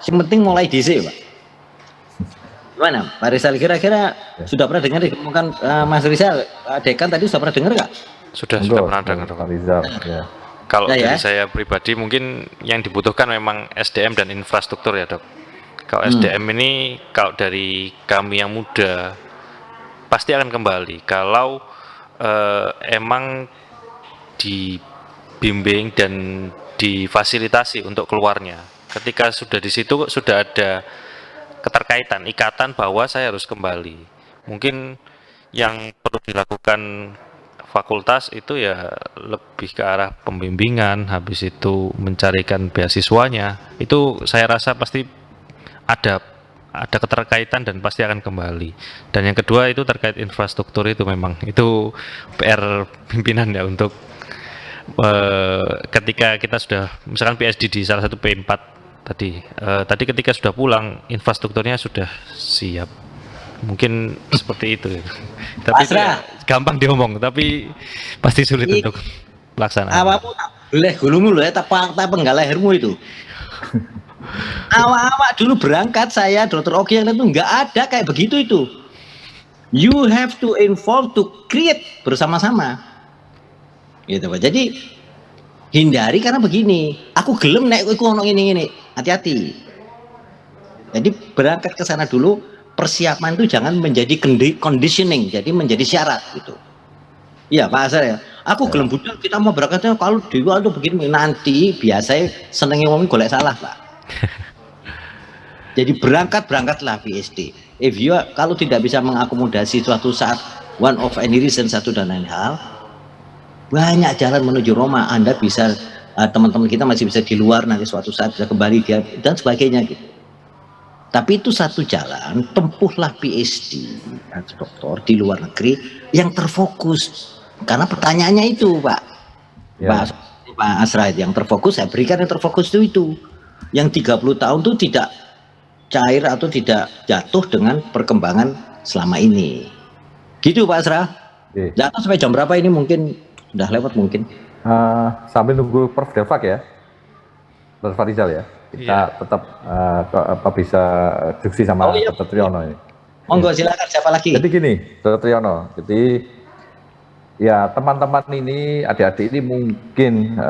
Yang penting mulai DC, Pak. Gimana, Pak Rizal? Kira-kira sudah pernah dengar dikemukakan Mas Rizal, Dekan tadi sudah pernah dengar nggak? Sudah pernah dengar. Pak Rizal. Ya. Kalau Ya, dari ya. saya pribadi mungkin yang dibutuhkan memang SDM dan infrastruktur ya, Dok. Kalau SDM ini kalau dari kami yang muda pasti akan kembali kalau emang dibimbing dan difasilitasi untuk keluarnya. Ketika sudah di situ sudah ada keterkaitan, ikatan bahwa saya harus kembali. Mungkin yang perlu dilakukan fakultas itu ya lebih ke arah pembimbingan, habis itu mencarikan beasiswanya. Itu saya rasa pasti ada keterkaitan dan pasti akan kembali. Dan yang kedua itu terkait infrastruktur, itu memang itu PR pimpinan ya untuk ketika kita sudah misalkan PSD di salah satu P4 tadi ketika sudah pulang infrastrukturnya sudah siap, mungkin seperti itu. Tapi itu ya, gampang diomong tapi pasti sulit untuk pelaksanaan. Awamu boleh gulumu loh ya, tak penggal lehermu itu. Awak dulu berangkat saya Dr. Oki yang itu nggak ada kayak begitu itu. You have to involve to create bersama-sama. Gitu Pak. Jadi hindari karena begini. Aku gelem nek kowe ono ini. Hati-hati. Jadi berangkat ke sana dulu, persiapan itu jangan menjadi conditioning, jadi menjadi syarat gitu. Iya Pak Asar ya. Aku gelem budal kita mau berangkatnya kalau dewa itu begini nanti biasanya senengnya ngomong golek salah Pak. Jadi berangkatlah PSD. If you kalau tidak bisa mengakomodasi suatu saat one of any reason satu dan lain hal, banyak jalan menuju Roma. Anda bisa teman-teman kita masih bisa di luar nanti suatu saat bisa kembali dia dan sebagainya gitu. Tapi itu satu jalan, tempuhlah PSD atau doktor di luar negeri yang terfokus. Karena pertanyaannya itu Pak, ya. Pak Asra yang terfokus, saya berikan yang terfokus itu. Yang 30 tahun itu tidak cair atau tidak jatuh dengan perkembangan selama ini. Gitu Pak Asra. Jatuh sampai jam berapa ini mungkin udah lewat mungkin. Sambil nunggu Prof. Delvak ya, Prof. Rizal ya. Kita tetap bisa diskusi sama Dr. Triyono ini. Monggo silakan, siapa lagi? Jadi gini, Dr. Triyono. Jadi ya teman-teman ini, adik-adik ini mungkin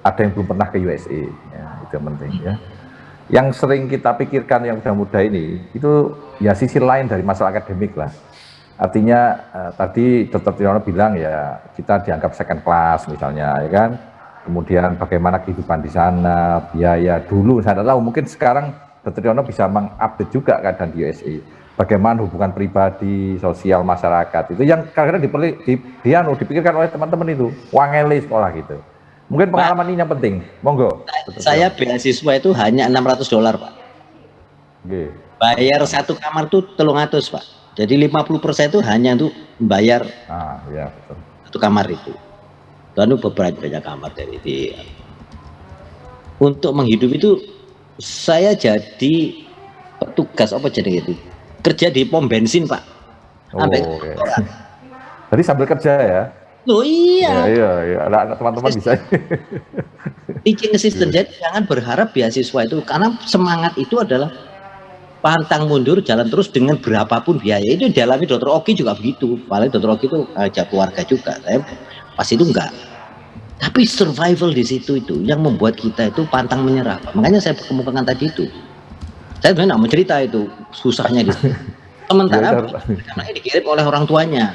ada yang belum pernah ke USA, ya, itu yang penting ya. Yang sering kita pikirkan yang udah muda ini, itu ya sisi lain dari masalah akademik lah. Artinya tadi Dr. Triyono bilang ya kita dianggap second class misalnya, ya kan. Kemudian bagaimana kehidupan di sana, biaya dulu, saya tidak tahu, mungkin sekarang Dr. Triyono bisa mengupdate juga keadaan di USA. Bagaimana hubungan pribadi, sosial masyarakat, itu yang kadang-kadang dipikirkan oleh teman-teman itu, wangele sekolah gitu. Mungkin pengalaman ini yang penting, monggo. Saya beasiswa itu hanya $600 Pak. Okay. Bayar satu kamar tuh 300 Pak. Jadi 50% itu hanya untuk membayar ya, betul. satu kamar itu. Dan beberapa banyak kamar dari itu. Untuk menghidup itu saya jadi petugas apa jadi itu? Kerja di pom bensin Pak. Jadi sambil kerja ya? Loh iya. Iya. Teman-teman bisa. Teaching assistant. Jadi jangan berharap beasiswa itu karena semangat itu adalah pantang mundur, jalan terus dengan berapapun biaya. Itu dialami Dr. Oki juga begitu. Paling Dr. Oki itu ajak keluarga juga. Saya pas itu enggak. Tapi survival di situ itu yang membuat kita itu pantang menyerah. Makanya saya kemukakan tadi itu. Saya sebenarnya nggak mau cerita itu susahnya di situ. Sementara karena ini dikirim oleh orang tuanya.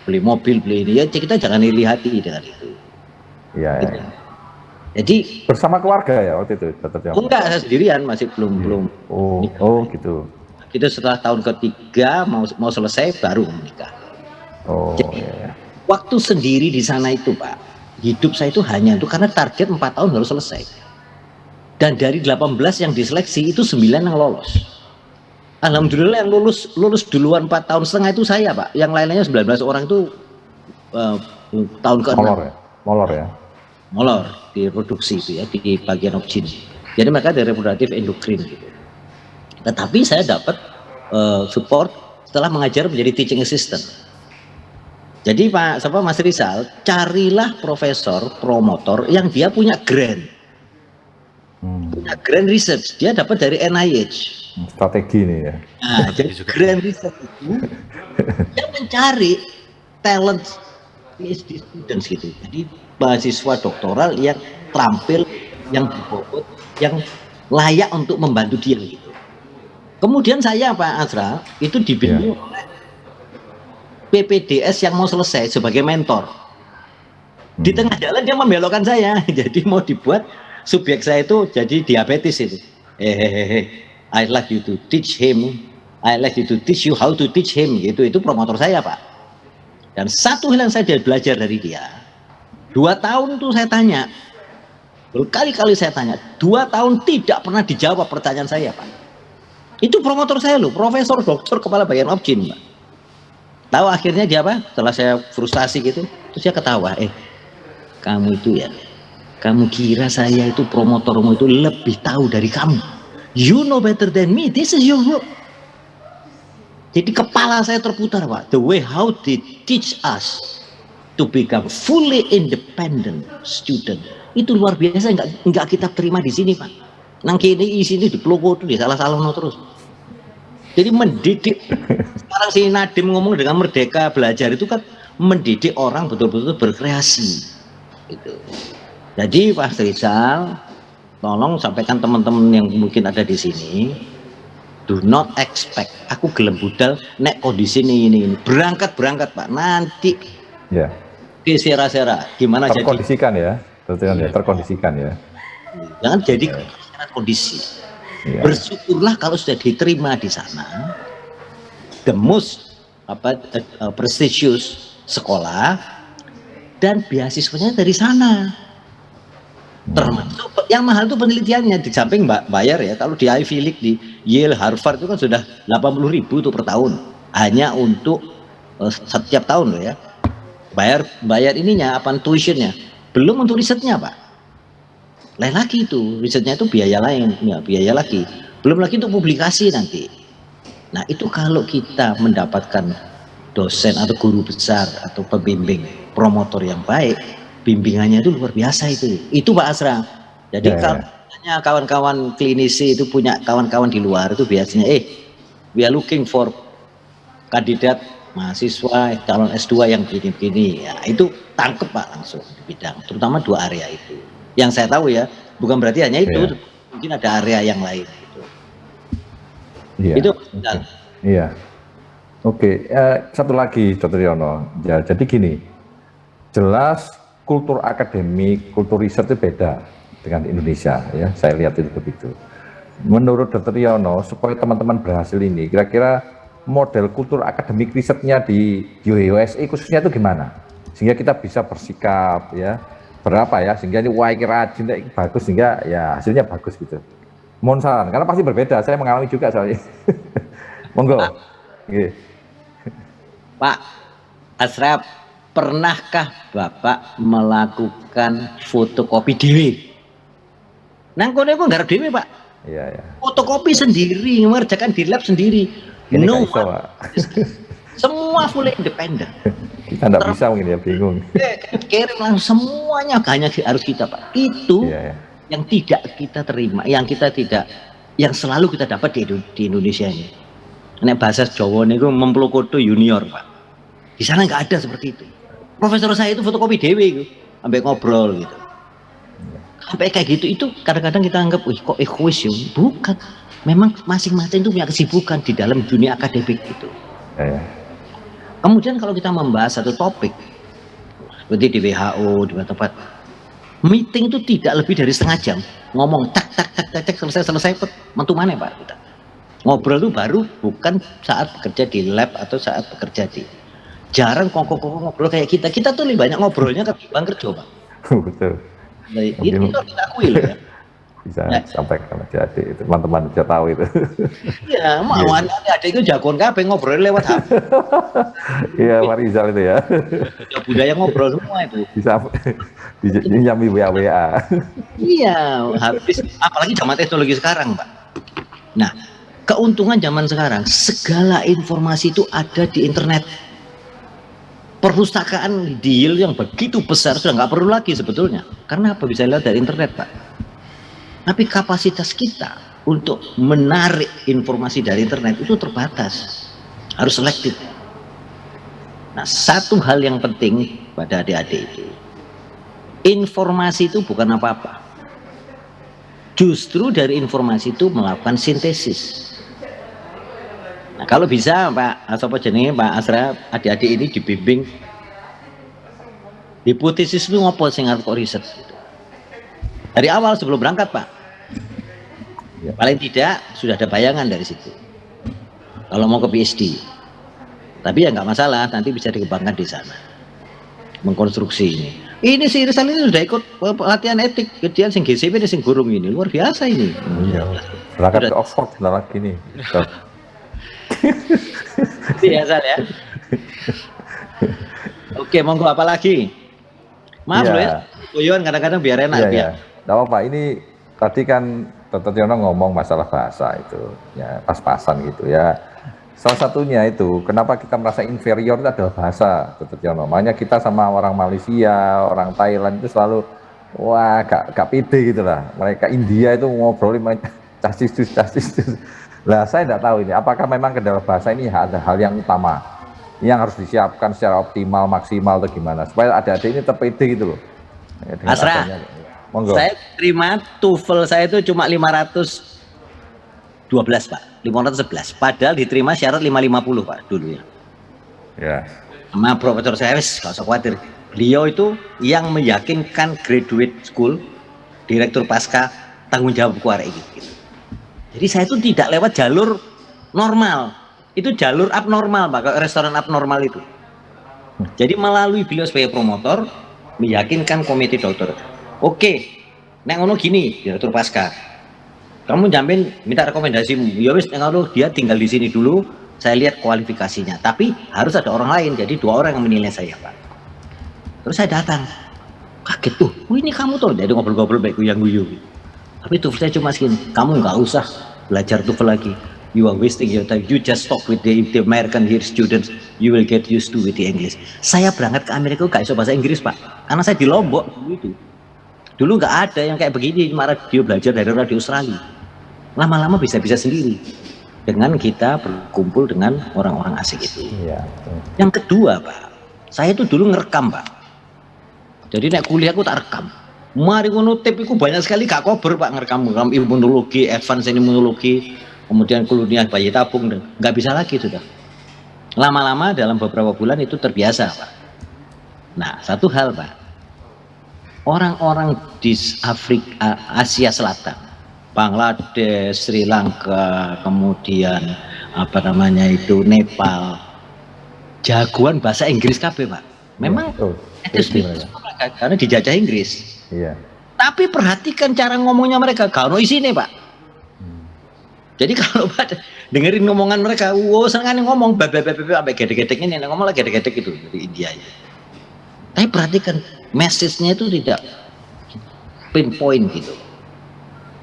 Beli mobil, beli ini. Ya kita jangan iri hati dengan itu. Iya. Gitu. Jadi bersama keluarga ya waktu itu? Enggak, saya sendirian masih belum. Gitu. Itu setelah tahun ketiga mau selesai baru menikah. Jadi, waktu sendiri di sana itu Pak, hidup saya itu hanya itu karena target 4 tahun harus selesai. Dan dari 18 yang diseleksi itu 9 yang lolos. Alhamdulillah yang lulus duluan 4 tahun setengah itu saya Pak. Yang lainnya 19 orang itu tahun ke-6. Molor ya. Molor di reproduksi itu ya, di bagian of gene. Jadi mereka dari reproduktif endokrin gitu. Tetapi saya dapat support setelah mengajar menjadi teaching assistant. Jadi Mas Rizal, carilah profesor promotor yang dia punya grant. punya grand research, dia dapat dari NIH. Strategi nih ya. Nah, jadi grand research itu yang mencari talent PhD students gitu. Jadi mahasiswa doktoral yang terampil, yang berbobot, yang layak untuk membantu dia gitu. Kemudian saya Pak Azra itu dibimbing oleh PPDS yang mau selesai sebagai mentor. Di tengah jalan dia membelokkan saya, jadi mau dibuat subjek saya itu jadi diabetes itu. I like you to teach him, I like you to teach you how to teach him gitu. Itu promotor saya Pak. Dan satu hal yang saya belajar dari dia, 2 tahun tuh saya tanya, berkali-kali saya tanya, 2 tahun tidak pernah dijawab pertanyaan saya Pak. Itu promotor saya loh, profesor, doktor, kepala bagian objin Pak. Tahu akhirnya dia apa? Setelah saya frustasi gitu, terus dia ketawa, kamu itu ya, kamu kira saya itu promotormu itu lebih tahu dari kamu. You know better than me, this is your work. Jadi kepala saya terputar Pak, the way how they teach us to become fully independent student, itu luar biasa, nggak kita terima di sini Pak. Nang kini isini di peloko itu, di salah-salah terus. Jadi mendidik, sekarang si Nadiem ngomong dengan merdeka belajar itu kan mendidik orang betul-betul berkreasi. Gitu. Jadi Pak Rizal, tolong sampaikan teman-teman yang mungkin ada di sini, do not expect aku gelem budal nek kondisi ini berangkat Pak, nanti ya sera-sera gimana jadi terkondisikan ya, terkondisikan ya, jangan jadi kondisi. Ya. Bersyukurlah kalau sudah diterima di sana, the most prestigious sekolah, dan beasiswanya dari sana. Termasuk yang mahal itu penelitiannya, di samping bayar ya. Kalau di Ivy League di Yale, Harvard itu kan sudah 80.000 tuh per tahun, hanya untuk setiap tahun loh ya. Bayar ininya, tuitionnya, belum untuk risetnya Pak. Lain lagi itu, risetnya itu biaya lain, ya biaya lagi. Belum lagi untuk publikasi nanti. Nah itu kalau kita mendapatkan dosen atau guru besar atau pembimbing, promotor yang baik, bimbingannya itu luar biasa itu. Itu Pak Asra. Jadi kalau kawan-kawan klinisi itu punya kawan-kawan di luar itu biasanya, we are looking for kandidat mahasiswa calon S2 yang begini-begini. Ya, itu tangkep Pak langsung di bidang, terutama 2 area itu. Yang saya tahu ya, bukan berarti hanya itu, mungkin ada area yang lain gitu. Itu iya. Oke, satu lagi Dr. Yono. Ya, jadi gini, jelas kultur akademik, kultur riset itu beda dengan Indonesia ya. Saya lihat itu begitu. Menurut Dr. Yono, supaya teman-teman berhasil ini, kira-kira model kultur akademik risetnya di USA khususnya itu gimana? Sehingga kita bisa bersikap ya. Berapa ya, sehingga ini rajin, bagus, sehingga ya hasilnya bagus gitu. Mohon saran, karena pasti berbeda, saya mengalami juga soalnya. Monggo. Pak Asraf, pernahkah Bapak melakukan fotokopi dewe? Nang kono iku nggarap dewe Pak. Iya. Fotokopi sendiri, mengerjakan di lab sendiri. Ini no, iso, Pak. Semua fully independen. Kita nggak bisa mungkin ya, bingung. Kirim langsung semuanya, hanya harus kita Pak. Itu yang tidak kita terima, yang kita tidak, yang selalu kita dapat di Indonesia ini. Nek bahasa Jawa niku memplokoto junior Pak. Di sana nggak ada seperti itu. Profesor saya itu fotokopi dewe itu, sampai ngobrol gitu. Sampai kayak gitu, itu kadang-kadang kita anggap, kok egois ya? Bukan. Memang masing-masing itu punya kesibukan di dalam dunia akademik itu. Kemudian kalau kita membahas satu topik, seperti di WHO, di tempat meeting itu tidak lebih dari setengah jam, ngomong tak selesai mentu mana Pak kita. Ngobrol itu baru bukan saat bekerja di lab atau saat bekerja di, jarang kongkong ngobrol kayak kita tuh lebih banyak ngobrolnya ketimbang kerja Pak. Betul. Nah, itu kita akui loh ya. Bisa sampaikan adik itu, teman-teman bisa tahu itu. Iya, mau adik itu jagoan kabeh ngobrol lewat HP. Iya, Pak Rizal itu ya. Ya budaya ngobrol semua itu. Bisa nyambi WA. Iya, habis apalagi zaman teknologi sekarang, Pak. Nah, keuntungan zaman sekarang, segala informasi itu ada di internet. Perpustakaan di Yale yang begitu besar sudah nggak perlu lagi sebetulnya. Karena apa? Bisa lihat dari internet, Pak. Tapi kapasitas kita untuk menarik informasi dari internet itu terbatas, harus selektif. Nah, satu hal yang penting pada adik-adik itu, informasi itu bukan apa-apa. Justru dari informasi itu melakukan sintesis. Nah, kalau bisa Pak Asra, adik-adik ini dibimbing hipotesis itu ngopo sing arep riset gitu. Dari awal sebelum berangkat Pak. Paling tidak sudah ada bayangan dari situ. Kalau mau ke PhD. Tapi ya nggak masalah, nanti bisa dikembangkan di sana. Mengkonstruksi ini. Ini si Rizal ini sudah ikut pelatihan etik, kemudian sing GCP dan sing gurung ini luar biasa ini. Iya. Berangkat ke Oxford sebentar lagi nih. Iya Sal ya. Oke, monggo apa lagi? Maaf Iya. loh ya, Boyon kadang-kadang biar enak Iya, biar. iya. Nggak apa-apa, ini tadi kan Dr. Tiono ngomong masalah bahasa itu, ya pas-pasan gitu ya. Salah satunya itu, kenapa kita merasa inferior itu adalah bahasa, Dr. Tiono. Makanya kita sama orang Malaysia, orang Thailand itu selalu, wah gak pede gitu lah. Mereka India itu ngobrolin cacis. Lah saya tidak tahu ini, apakah memang kendala bahasa ini ada hal yang utama, yang harus disiapkan secara optimal, maksimal atau gimana, supaya adik-adik ini terpede gitu loh. Ya, Asra, monggo. saya terima TOEFL saya itu cuma 512 Pak, 511. Padahal diterima syarat 550 Pak dulu ya. Ya. Sama profesor saya wis gak usah khawatir. Beliau itu yang meyakinkan graduate school, direktur pasca tanggung jawab kuarek gitu. Jadi saya itu tidak lewat jalur normal. Itu jalur abnormal Pak, restoran abnormal itu. Jadi melalui beliau sebagai promotor meyakinkan komite dokter. Oke, nek ngono gini, direktur pasca. Kamu jamin minta rekomendasimu. Ya wis, nek ngono dia tinggal di sini dulu, saya lihat kualifikasinya. Tapi harus ada orang lain, jadi 2 orang yang menilai saya, Pak. Terus saya datang. Kaget tuh, ini kamu tuh, jadi ngobrol-ngobrol baik yang guyu. Tapi TOEFL saya cuma segini, kamu nggak usah belajar TOEFL lagi. You are wasting your time. You just talk with the American here students. You will get used to with the English. Saya berangkat ke Amerika gak iso bahasa Inggris Pak, karena saya di Lombok dulu itu. Dulu nggak ada yang kayak begini, cuma radio belajar dari radio Australia. Lama-lama bisa-bisa sendiri dengan kita berkumpul dengan orang-orang asing itu. Iya. Yang kedua Pak, saya itu dulu ngerekam Pak. Jadi nek kuliah aku tak rekam. Mari ngono tip iku banyak sekali gak cover Pak, ngerekam imunologi, advance imunologi, kemudian kuliah bayi tabung, nggak bisa lagi sudah. Lama-lama dalam beberapa bulan itu terbiasa Pak. Nah satu hal Pak, orang-orang di Afrika, Asia Selatan, Bangladesh, Sri Lanka, kemudian apa namanya itu Nepal, jagoan bahasa Inggris kabeh Pak. Memang itu karena dijajah Inggris. Iya. Tapi perhatikan cara ngomongnya mereka, kalau isine Pak. Jadi kalau Pak dengerin ngomongan mereka, wow seneng ngomong sampai gedek-gedek ini, ngomong lagi gedek-gedek itu dari India itu. Tapi perhatikan message-nya itu tidak pinpoint gitu.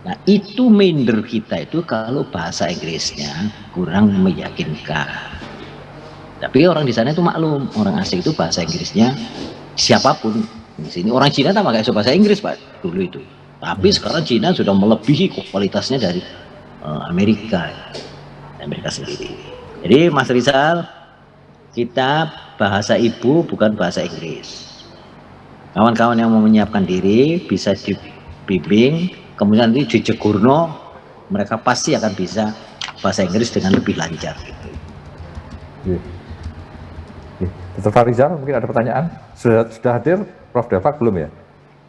Nah itu minder kita itu kalau bahasa Inggrisnya kurang meyakinkan. Tapi orang di sana itu maklum, orang asing itu bahasa Inggrisnya siapapun. Di sini orang Cina tak pakai bahasa Inggris Pak dulu itu. Tapi sekarang Cina sudah melebihi kualitasnya dari Amerika sendiri. Jadi Mas Rizal, kita bahasa ibu bukan bahasa Inggris. Kawan-kawan yang mau menyiapkan diri bisa dibimbing, kemudian nanti dijegurno, mereka pasti akan bisa bahasa Inggris dengan lebih lancar. Gitu. Dr. Farizal, mungkin ada pertanyaan? Sudah hadir Prof. Dava belum ya?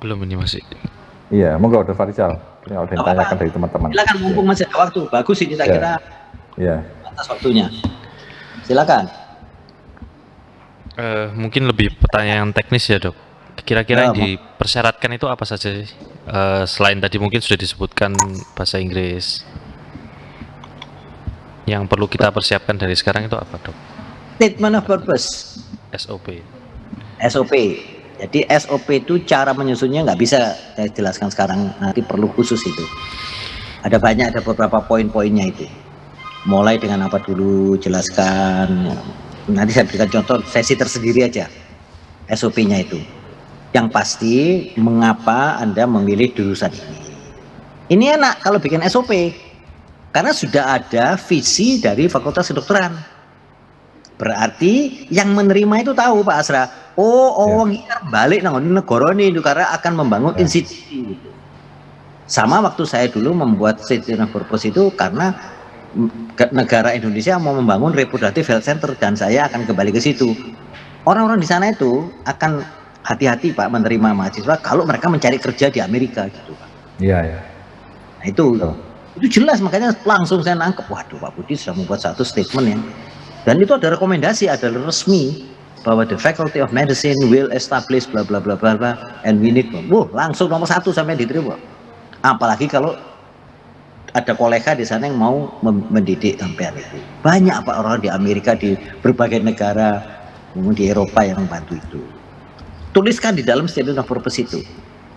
Belum ini masih. Iya, monggo Dr. Farizal. Ini ada yang tanyakan dari teman-teman. Silakan, mumpung masih ada waktu. Bagus ini tak kira atas waktunya. Silakan. Mungkin lebih pertanyaan teknis ya dok. Kira-kira yang dipersyaratkan itu apa saja sih? Selain tadi mungkin sudah disebutkan bahasa Inggris. Yang perlu kita persiapkan dari sekarang itu apa dok? Statement of purpose. SOP. SOP. Jadi SOP itu cara menyusunnya nggak bisa saya jelaskan sekarang, nanti perlu khusus itu. Ada beberapa poin-poinnya itu. Mulai dengan apa dulu, jelaskan. Nanti saya berikan contoh sesi tersendiri aja. SOP-nya itu. Yang pasti mengapa Anda memilih jurusan ini. Ini enak kalau bikin SOP, karena sudah ada visi dari Fakultas Kedokteran. Berarti yang menerima itu tahu Pak Asra. Oh, ini balik nang negara ini karena akan membangun institusi. Gitu. Sama waktu saya dulu membuat Citizen of Purpose itu karena negara Indonesia mau membangun reproductive health center dan saya akan kembali ke situ. Orang-orang di sana itu akan hati-hati Pak menerima mahasiswa kalau mereka mencari kerja di Amerika gitu Pak. Iya, ya. Nah itu jelas, makanya langsung saya nangkep, waduh Pak Budi sudah membuat satu statement ya. Dan itu ada rekomendasi, ada resmi bahwa the Faculty of Medicine will establish bla bla bla bla bla and we need. Langsung nomor 1 sampai diterima. Apalagi kalau ada kolega di sana yang mau mendidik sampean itu. Banyak Pak orang di Amerika, di berbagai negara, di Eropa yang membantu itu. Tuliskan di dalam statement of purpose itu.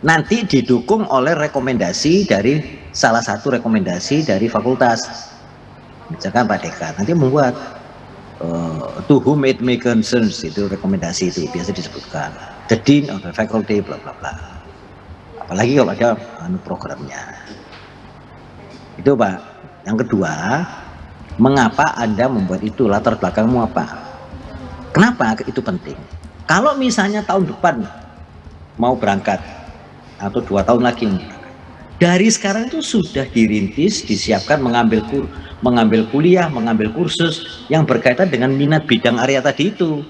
Nanti didukung oleh rekomendasi dari salah satu rekomendasi dari fakultas. Misalkan Pak Dekan nanti membuat to whom it may concern, itu rekomendasi itu biasa disebutkan the dean of the faculty bla bla bla. Apalagi kalau ada programnya. Itu Pak. Yang kedua, mengapa Anda membuat itu, latar belakangmu apa? Kenapa itu penting? Kalau misalnya tahun depan mau berangkat atau 2 tahun lagi, dari sekarang itu sudah dirintis, disiapkan mengambil kuliah, mengambil kursus yang berkaitan dengan minat bidang area tadi itu.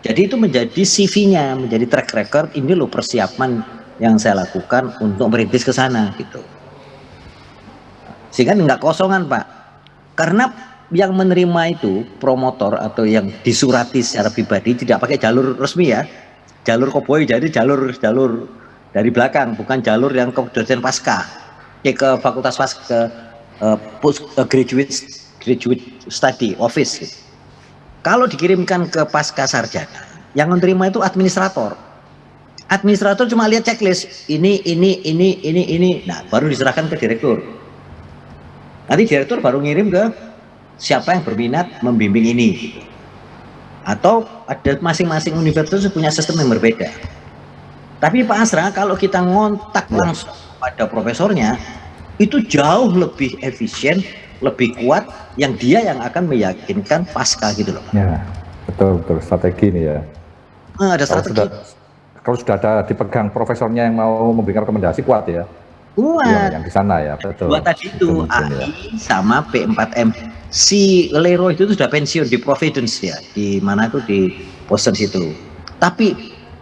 Jadi itu menjadi CV-nya, menjadi track record, ini loh persiapan yang saya lakukan untuk merintis ke sana gitu. Sehingga nggak kosongan Pak. Karena yang menerima itu promotor atau yang disurati secara pribadi tidak pakai jalur resmi ya. Jalur koboi, jadi jalur dari belakang, bukan jalur yang ke dosen pasca, ke fakultas pasca, ke graduate study office gitu. Kalau dikirimkan ke pasca sarjana, yang menerima itu administrator cuma lihat checklist ini, nah baru diserahkan ke direktur. Nanti direktur baru ngirim ke siapa yang berminat membimbing ini gitu. Atau ada masing-masing universitas punya sistem yang berbeda. Tapi Pak Asra, kalau kita ngontak langsung pada profesornya, itu jauh lebih efisien, lebih kuat, yang dia yang akan meyakinkan pasca gitu loh. Ya, betul strategi ini ya. Ada strategi. Kalau sudah ada dipegang profesornya yang mau memberikan rekomendasi, kuat ya. Kuat. Yang di sana ya, betul. Buat tadi itu AI sama P4M. Si Lero itu sudah pensiun di Providence ya, di mana tuh di Boston situ. Tapi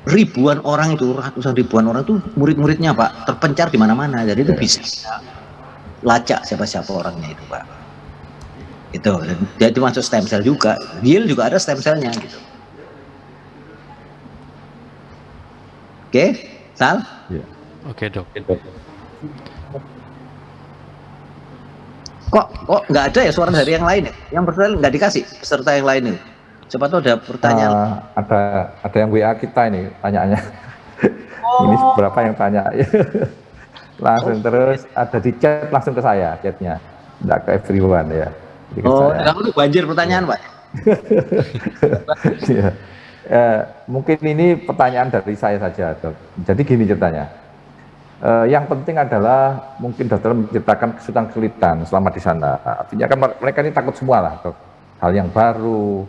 ribuan orang itu, ratusan ribuan orang itu murid-muridnya Pak, terpencar di mana-mana. Jadi itu bisa lacak siapa-siapa orangnya itu Pak. Itu, jadi masuk stem cell juga. Yale juga ada stem cellnya gitu. Oke, Sal? Ya. Oke dok. Kok nggak ada ya suara dari yang lain ya? Yang peserta nggak dikasih peserta yang lain itu. Coba tuh ada pertanyaan. Ada yang WA kita ini tanyaannya. Ini berapa yang tanya? Langsung terus ada di chat langsung ke saya chatnya, nggak ke everyone ya. Kamu tuh banjir pertanyaan Pak. Ya. Mungkin ini pertanyaan dari saya saja dok. Jadi gini ceritanya. Yang penting adalah mungkin dokter menciptakan kesulitan selama di sana. Artinya kan mereka ini takut semua lah dok. Hal yang baru,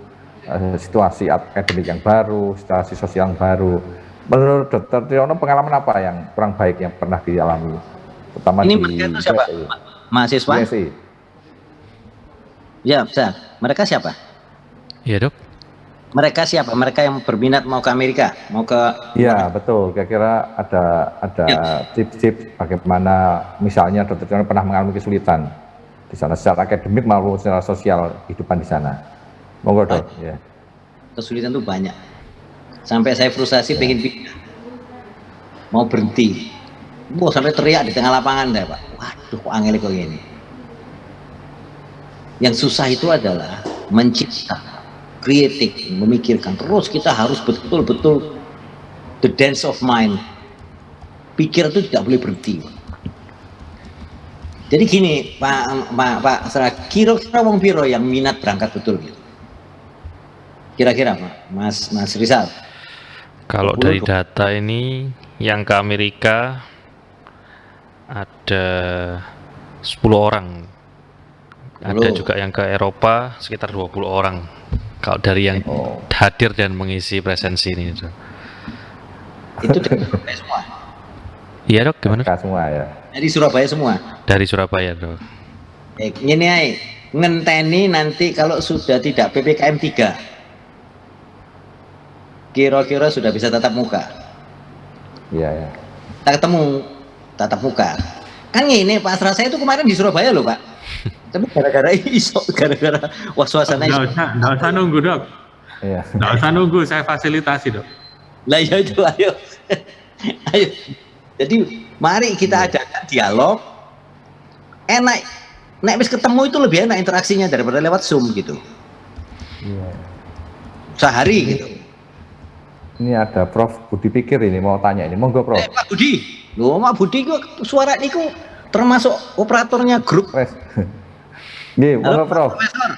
situasi akademik yang baru, situasi sosial yang baru. Menurut Dr. Triyono pengalaman apa yang kurang baik yang pernah dialami? Terutama ini di mereka itu siapa? Mahasiswa? USA. Ya, bisa. Mereka siapa? Iya dok. Mereka siapa? Mereka yang berminat mau ke Amerika, mau ke? Iya betul. Kira-kira ada tips-tips bagaimana misalnya Dr. Triyono pernah mengalami kesulitan di sana secara akademik maupun secara sosial kehidupan di sana. Monggo dok. Ya. Kesulitan itu banyak. Sampai saya frustasi pengen pindah. Mau berhenti. Sampai teriak di tengah lapangan deh Pak. Waduh kok angel kok gini. Yang susah itu adalah mencipta, kreatif, memikirkan. Terus kita harus betul-betul the dance of mind. Pikir itu tidak boleh berhenti. Jadi gini Pak, kira-kira wong piro yang minat berangkat betul gitu. Kira-kira Pak, Mas Rizal. Kalau dari data ini yang ke Amerika ada 10 orang. Ada 10. juga yang ke Eropa sekitar 20 orang. Kalau dari yang hadir dan mengisi presensi ini. Itu dari Surabaya semua. Iya dok, gimana? Semua ya. Dari Surabaya semua. Dari Surabaya dok. Ini aja, ngenteni nanti kalau sudah tidak PPKM 3. Kira-kira sudah bisa tatap muka. Iya ya. Kita ketemu tatap muka. Kan ini Pak Asra saya itu kemarin di Surabaya loh Pak. Tapi gara-gara iso, gara-gara suasana iso. Nggak usah nunggu dok. Iya. Nggak usah nunggu, saya fasilitasi dok. Lah ya itu ayo. Ayo. Jadi mari kita adakan dialog. Enak. Nek wis ketemu itu lebih enak interaksinya daripada lewat Zoom gitu. Iya. Sehari gitu. Ini ada Prof Budi Pikir ini mau tanya ini, monggo Prof. Pak Budi. Loh, Pak Budi kok suara niku termasuk operatornya grup. Nggih, monggo Prof. Profesor.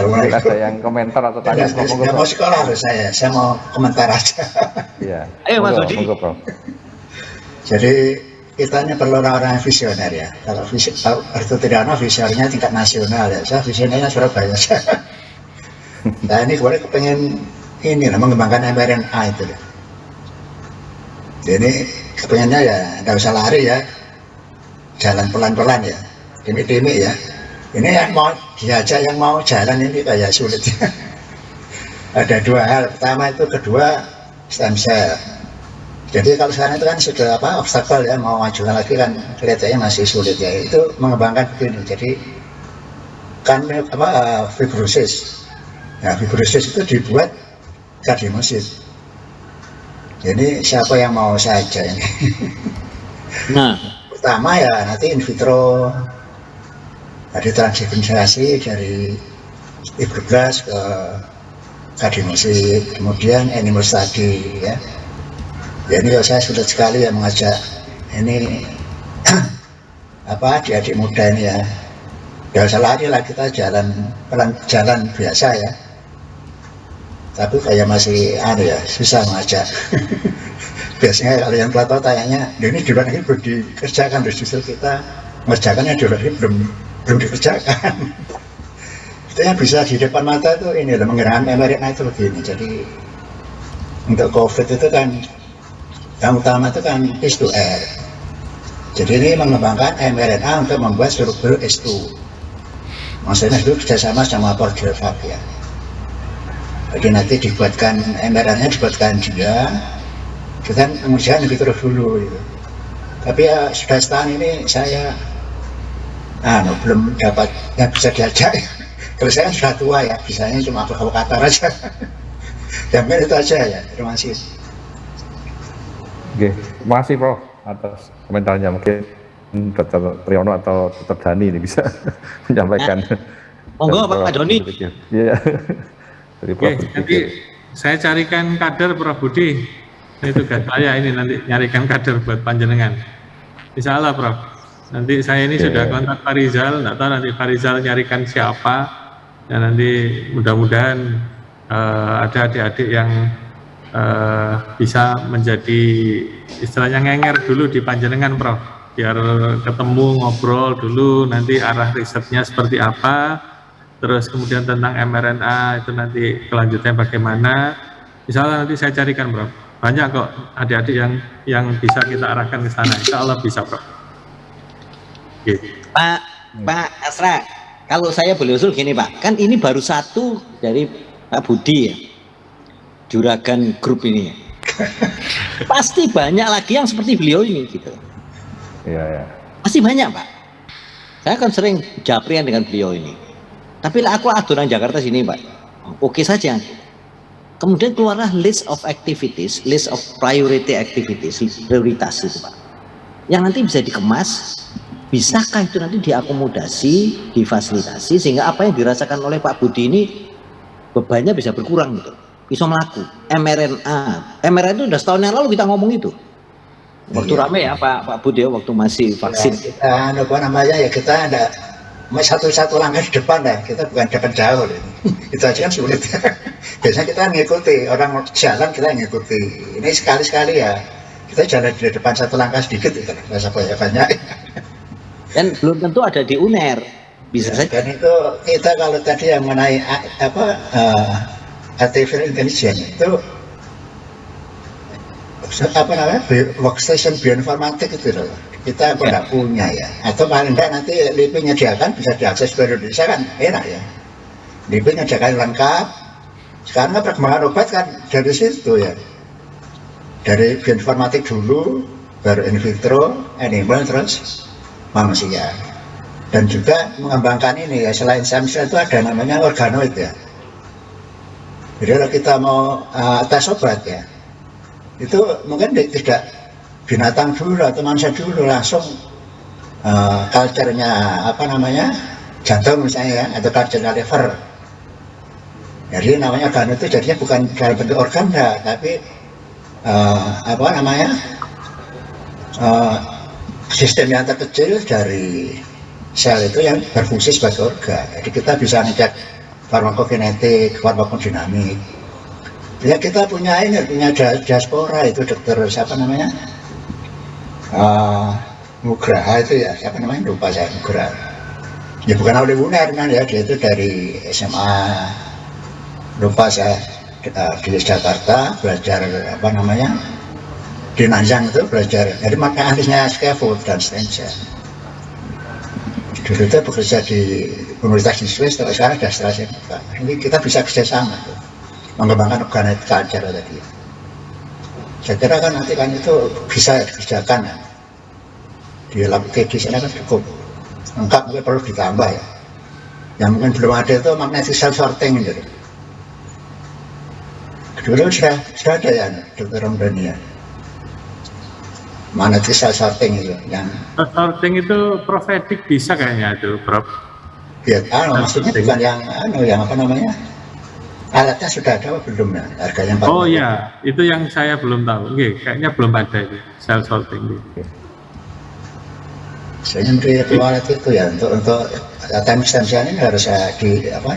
Mungkin ada yang komentar atau tanya, monggo Nggak mau Prof. sekolah loh saya mau komentar aja. Iya. Ayo, Mas Monggo, Budi. monggo Prof. Jadi kita ini perlu orang-orang yang visioner ya. Kalau Arto Triano visionernya tingkat nasional ya. Saya visionernya Surabaya. Nah ini kemarin kepengen ini lah, mengembangkan mRNA itu. Jadi kepengennya ya nggak usah lari ya, jalan pelan-pelan ya, demi-demi ya. Ini yang mau diajak yang mau jalan ini kayak sulit ya. Ada dua hal. Pertama itu kedua stem cell. Jadi kalau sekarang itu kan sudah obstacle ya, mau majukan lagi kan kelihatannya masih sulit ya. Itu mengembangkan begini. Jadi kan fibrosis. Nah fibrosis itu dibuat kardiomesis. Jadi siapa yang mau saja ini? Nah, Pertama ya nanti in vitro, ada transdiferensiasi dari fibroblast ke kardiomesis, kemudian animal study ya. Ya ini saya sulit sekali ya mengajak ini adik-adik muda ini ya. Gak usah lari lah, kita jalan biasa ya. Tapi kayak masih ya susah mengajak. Biasanya kalau yang tua tanya, ini di luar negeri belum dikerjakan, justru kita mengerjakannya di luar negeri belum dikerjakan. Itu yang bisa di depan mata itu ini loh, menggerakkan mRNA itu begini. Jadi untuk COVID itu kan yang utama itu kan H2R. Jadi ini mengembangkan mRNA untuk membuat struktur H2. Maksudnya itu kerjasama sama Purdue ya. Jadi nanti dibuatkan mRNA dibuatkan juga, kita kemudian vitro dulu gitu. Tapi ya sudah setahun ini saya belum dapat yang bisa diajak. Kalau saya kan sudah tua ya, bisanya cuma provokator aja. Ya mungkin itu aja ya, terima kasih. Oke, terima kasih Prof atas komentarnya. Mungkin Dr. Triyono atau Dr. Dani ini bisa menyampaikan. monggo Pak Doni. Iya. Dari Prof Oke, Budi nanti Pikir. saya carikan kader Prof Budi. Ini tugas saya ini nanti nyarikan kader buat panjenengan. Insya Allah Prof. Nanti saya ini sudah kontak Pak Rizal, nggak tahu nanti Pak Rizal nyarikan siapa. Dan nanti mudah-mudahan ada adik-adik yang bisa menjadi istilahnya ngenger dulu di panjenengan Prof. Biar ketemu ngobrol dulu nanti arah risetnya seperti apa. Terus kemudian tentang mRNA itu nanti kelanjutannya bagaimana. Misalnya nanti saya carikan Prof. Banyak kok adik-adik yang bisa kita arahkan ke sana. Insya Allah bisa Prof. Gitu. Pak Asra, kalau saya boleh usul gini Pak, kan ini baru satu dari Pak Budi ya, juragan grup ini ya. Pasti banyak lagi yang seperti beliau ini gitu. Iya ya. Pasti banyak Pak. Saya kan sering japrian dengan beliau ini. Tapi lah aku adonan Jakarta sini Pak. Oke saja. Kemudian keluarlah list of activities, list of priority activities, prioritas itu Pak. Yang nanti bisa dikemas, bisakah itu nanti diakomodasi, difasilitasi sehingga apa yang dirasakan oleh Pak Budi ini bebannya bisa berkurang gitu. Bisa melaku. mRNA itu udah setahun yang lalu kita ngomong itu. Waktu rame ya Pak Budi waktu masih vaksin. Ya, kita apa namanya ya kita ada satu langkah di depan dah, kita bukan depan jauh itu aja kan sulit. Biasanya kita ngikuti orang jalan, kita ngikuti. Ini sekali-sekali ya kita jalan di depan satu langkah sedikit itu rasa banyak. Dan belum tentu ada di UNER, bisa saja. Dan itu kita kalau tadi yang mengenai artificial intelligence itu apa namanya workstation bioinformatik itu loh, kita nggak punya ya, atau paling enggak nanti LIPI menyediakan bisa diakses ke Indonesia kan enak ya, LIPI menyediakan lengkap. Sekarang perkembangan obat kan dari situ ya, dari bioinformatik dulu, baru in vitro, animal, terus manusia. Dan juga mengembangkan ini ya, selain stem cell itu ada namanya organoid ya. Jadi kalau kita mau tes obat ya, itu mungkin tidak binatang dulu atau manusia dulu, langsung culture-nya apa namanya, jantung misalnya ya, atau culture-nya liver. Jadi namanya organ itu jadinya bukan dalam bentuk organ enggak, tapi apa namanya, sistem yang terkecil dari sel itu yang berfungsi sebagai organ. Jadi kita bisa ngecek farmakokinetik, farmakodinamik. Ya kita punya ini, punya diaspora itu dokter siapa namanya, Nugraha itu ya, siapa namanya lupa saya, Nugraha. Ya bukan oleh UNER kan ya, dia itu dari SMA, lupa saya, di Jakarta belajar apa namanya, di Nanjang itu belajar, jadi makanya ahlinya scaffold dan stem cell. Dulu itu bekerja di Universitas di Swiss, tapi sekarang sudah setelah ini kita bisa kerjasama tuh, mengembangkan organoid culture tadi. Saya kira kan nanti kan itu bisa dikerjakan ya. Di lab di sana kan cukup lengkap, mungkin perlu ditambah ya. Yang mungkin belum ada itu magnetic cell sorting gitu. Dulu sudah ada ya, Dr. Ramdhani ya. Magnetic cell sorting itu yang sorting itu profetik bisa kayaknya itu, Prof. ya, maksudnya bukan yang apa namanya, alatnya sudah ada belum ya, harganya 4 Oh ya, itu yang saya belum tahu. Oke, kayaknya belum ada itu cell sorting. Saya memberi alat itu ya untuk stem cell ini harus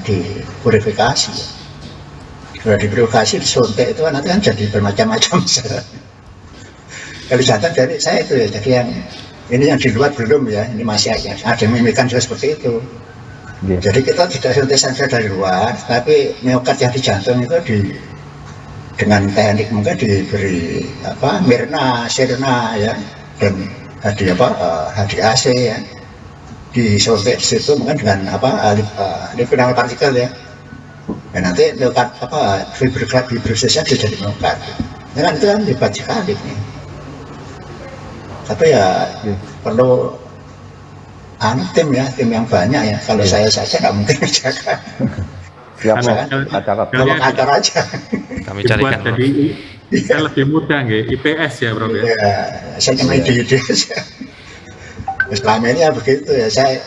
dipurifikasi ya. Sudah dipurifikasi, disuntik itu nanti kan jadi bermacam-macam. Kalau jantan dari saya itu ya, jadi yang ini yang di luar belum ya, ini masih ada yang mimikan juga seperti itu. Jadi kita tidak suntik stem cell dari luar, tapi miokard yang di jantung itu dengan teknik mungkin diberi apa Mirna, Sirna ya, dan HDAC ya, disuntik di situ mungkin dengan lipid nanopartikel ya. Dan nanti miokard fibrosisnya jadi miokard. Kan itu kan hebat sekali nih. Tapi ya perlu tim yang banyak ya. Kalau saya saja nggak mungkin menjaga. Siap, kalau kantor aja. Kami carikan. Jadi saya lebih mudah nggih, IPS ya, Prof ya. Ya, saya cuma ide-ide saja. Selama ini ya begitu ya, saya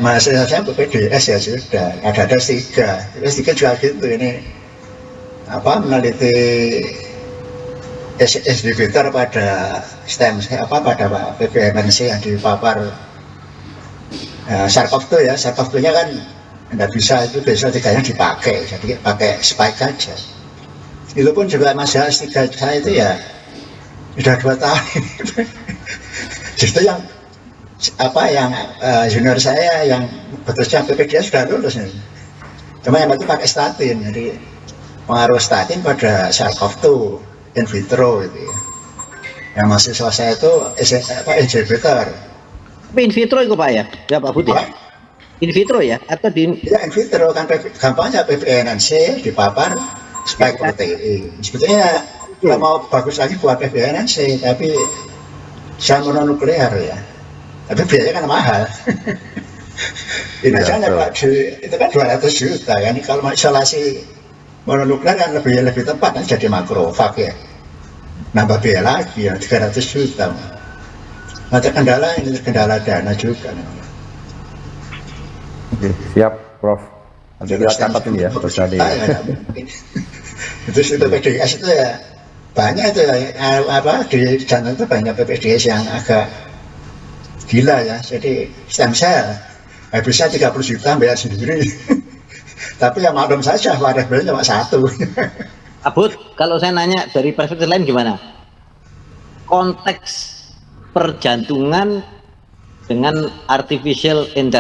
mahasiswa saya PPDS ya sudah, ada S3 juga gitu ini meneliti inhibitor pada stem pada PBMNC yang dipapar SARS-CoV-2 ya, SARS-CoV-2 nya kan tidak bisa, itu besok tiganya dipakai, jadi pakai spike aja. Itu pun juga masalah S3 saya itu ya sudah 2 tahun. Justru yang junior saya yang bekerja PPDS sudah lulus nih. Cuma yang itu pakai statin, jadi pengaruh statin pada SARS-CoV-2 in vitro itu ya. Yang mahasiswa saya itu inhibitor. Tapi in vitro itu Pak ya? Ya Pak Budi? In vitro ya? Atau ya in vitro kan gampangnya PBNNC dipapar spike protein. Sebetulnya kalau mau bagus lagi buat PBNNC, tapi sel mononuklear ya. Tapi biayanya kan mahal. Ini aja itu kan 200 juta kan. Kalau mau isolasi mononuklear kan lebih tepat kan, jadi makrofag ya. Nambah biaya lagi ya 300 juta. Nah, kendala dana juga. Oke, siap, Prof. Nanti kita catat ini ya, terus tadi. Terus itu PPDS itu ya banyak itu ya, di jantung itu banyak PPDS yang agak gila ya. Jadi stem cell bisa 30 juta bayar sendiri. Tapi ya maklum saja, variabelnya cuma 1. Abud, kalau saya nanya dari perspektif lain gimana? konteks perjantungan dengan artificial intelligence